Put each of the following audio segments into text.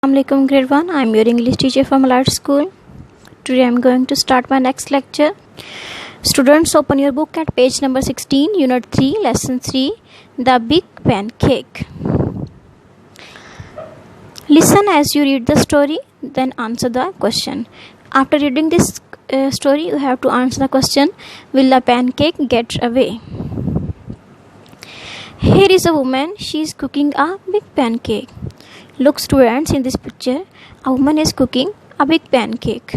Assalamualaikum grade 1. I am your English teacher from Allied School. Today I am going to start my next lecture. Students, open your book at page number 16, unit 3, lesson 3, The Big Pancake. Listen as you read the story, then answer the question. After reading this story, you have to answer the question, will the pancake get away? Here is a woman. She is cooking a big pancake. Look students, in this picture, a woman is cooking a big pancake.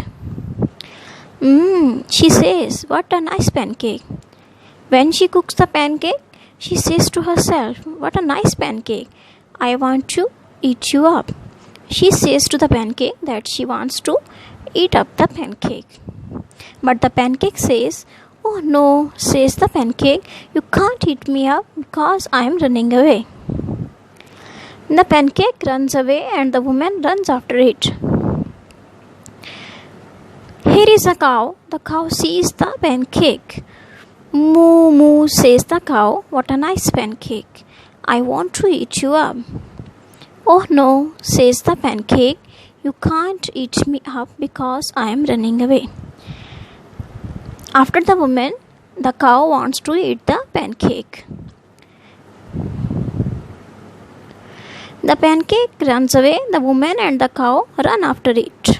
She says, what a nice pancake. When she cooks the pancake, she says to herself, what a nice pancake. I want to eat you up. She says to the pancake that she wants to eat up the pancake. But the pancake says, oh no, says the pancake, you can't eat me up because I am running away. The pancake runs away and the woman runs after it. Here is a cow. The cow sees the pancake. Moo moo, says the cow, what a nice pancake. I want to eat you up. Oh no, says the pancake, you can't eat me up because I am running away. After the woman, the cow wants to eat the pancake. The pancake runs away, the woman and the cow run after it.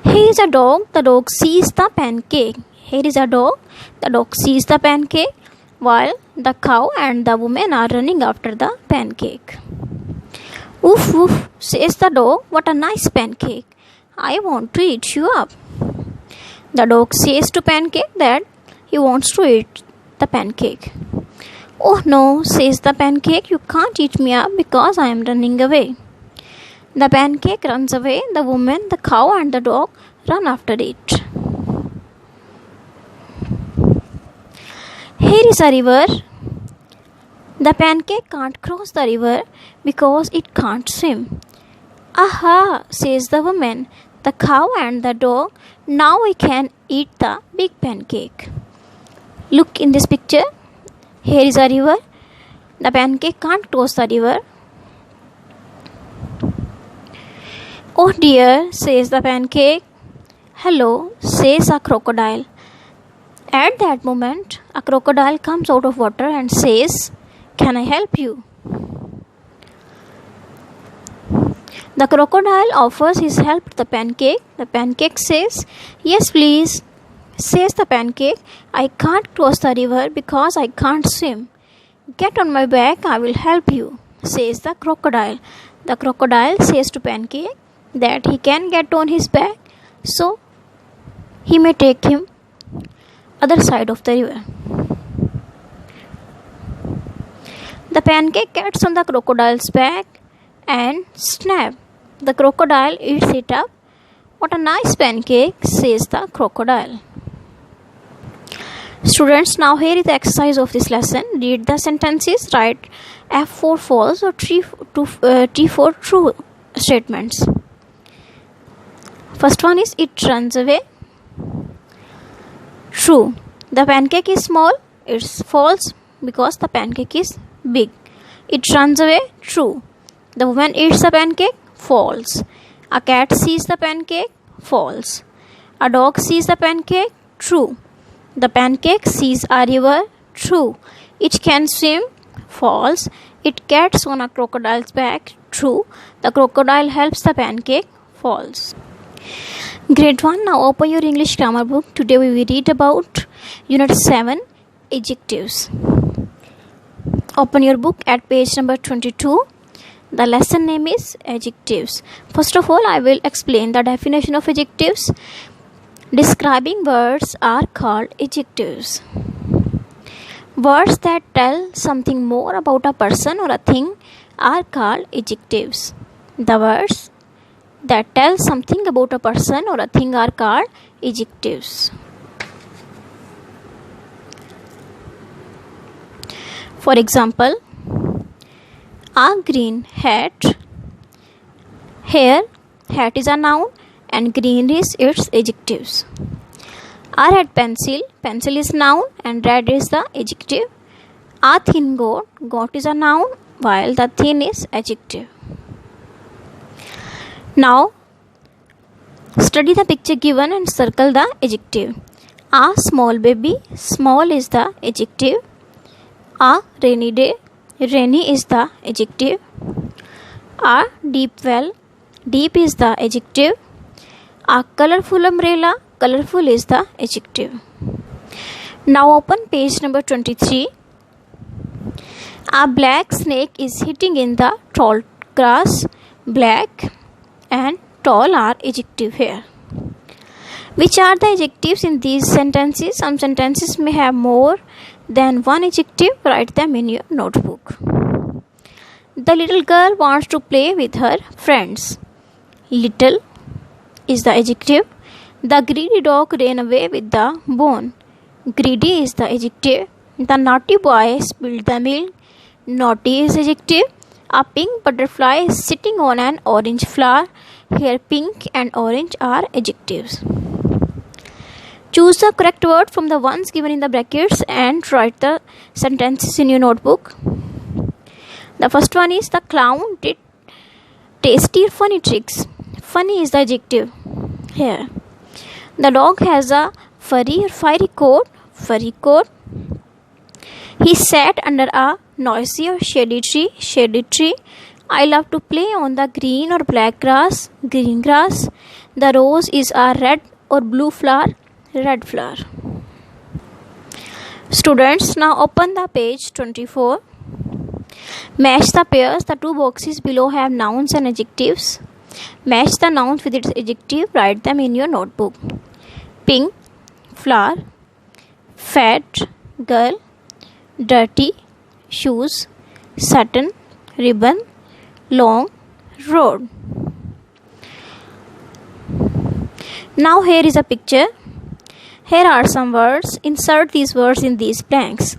Here is a dog, the dog sees the pancake. Here is a dog, the dog sees the pancake, while the cow and the woman are running after the pancake. Woof woof, says the dog, what a nice pancake. I want to eat you up. The dog says to pancake that he wants to eat the pancake. Oh no, says the pancake, you can't eat me up because I am running away. The pancake runs away, the woman, the cow and the dog run after it. Here is a river. The pancake can't cross the river because it can't swim. Aha, says the woman, the cow and the dog, now we can eat the big pancake. Look in this picture. Here is a river. The pancake can't cross the river. Oh dear, says the pancake. Hello, says a crocodile. At that moment, a crocodile comes out of water and says, can I help you? The crocodile offers his help to the pancake. The pancake says, yes please. Says the pancake, I can't cross the river because I can't swim. Get on my back, I will help you, says the crocodile. The crocodile says to pancake that he can get on his back, so he may take him other side of the river. The pancake gets on the crocodile's back and snap. The crocodile eats it up. What a nice pancake, says the crocodile. Students, now here is the exercise of this lesson. Read the sentences, write F4 false or T4 true statements. First one is, it runs away. True. The pancake is small. It's false because the pancake is big. It runs away. True. The woman eats the pancake. False. A cat sees the pancake. False. A dog sees the pancake. True. The pancake sees a river. True. It can swim. False. It gets on a crocodile's back. True. The crocodile helps the pancake. False. Grade 1, now open your English grammar book. Today we will read about Unit 7, Adjectives. Open your book at page number 22. The lesson name is Adjectives. First of all, I will explain the definition of adjectives. Describing words are called adjectives. Words that tell something more about a person or a thing are called adjectives. The words that tell something about a person or a thing are called adjectives. For example, a green hat. Here, hat is a noun and green is its adjectives. A red pencil, pencil is noun and red is the adjective. A thin goat, goat is a noun while the thin is adjective. Now, study the picture given and circle the adjective. A small baby, small is the adjective. A rainy day, rainy is the adjective. A deep well, deep is the adjective. A colorful umbrella, colorful is the adjective. Now open page number 23. A black snake is sitting in the tall grass. Black and tall are adjective here. Which are the adjectives in these sentences? Some sentences may have more than one adjective. Write them in your notebook. The little girl wants to play with her friends. Little is the adjective. The greedy dog ran away with the bone. Greedy is the adjective. The naughty boy spilled the milk. Naughty is adjective. A pink butterfly is sitting on an orange flower. Here pink and orange are adjectives. Choose the correct word from the ones given in the brackets and write the sentences in your notebook. The first one is the clown did tasty or funny tricks. Funny is the adjective here. The dog has a furry or fiery coat. Furry coat. He sat under a noisy or shady tree. Shady tree. I love to play on the green or black grass. Green grass. The rose is a red or blue flower. Red flower. Students, now open the page 24. Match the pairs. The two boxes below have nouns and adjectives. Match the nouns with its adjective. Write them in your notebook. Pink, flower. Fat, girl. Dirty, shoes. Satin, ribbon. Long, road. Now here is a picture. Here are some words. Insert these words in these blanks.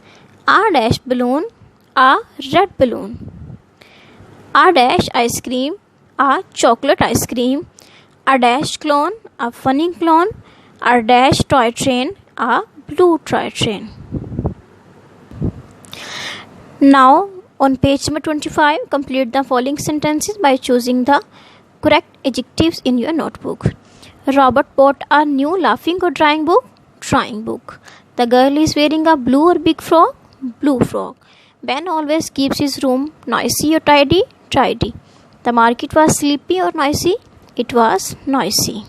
A dash balloon. A red balloon. A dash ice cream. A chocolate ice cream. A dash clown. A funny clown. A dash toy train. A blue toy train. Now on page number 25, complete the following sentences by choosing the correct adjectives in your notebook. Robert bought a new laughing or drawing book. Drawing book. The girl is wearing a blue or big frog. Blue frog. Ben always keeps his room noisy or tidy. Tidy. The market was sleepy or noisy. It was noisy.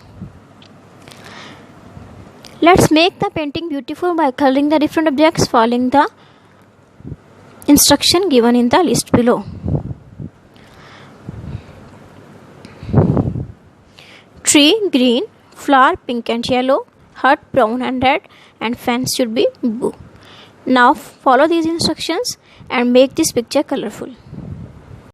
Let's make the painting beautiful by coloring the different objects following the instruction given in the list below. Tree green, flower pink and yellow, hut brown and red, and fence should be blue. Now follow these instructions and make this picture colorful.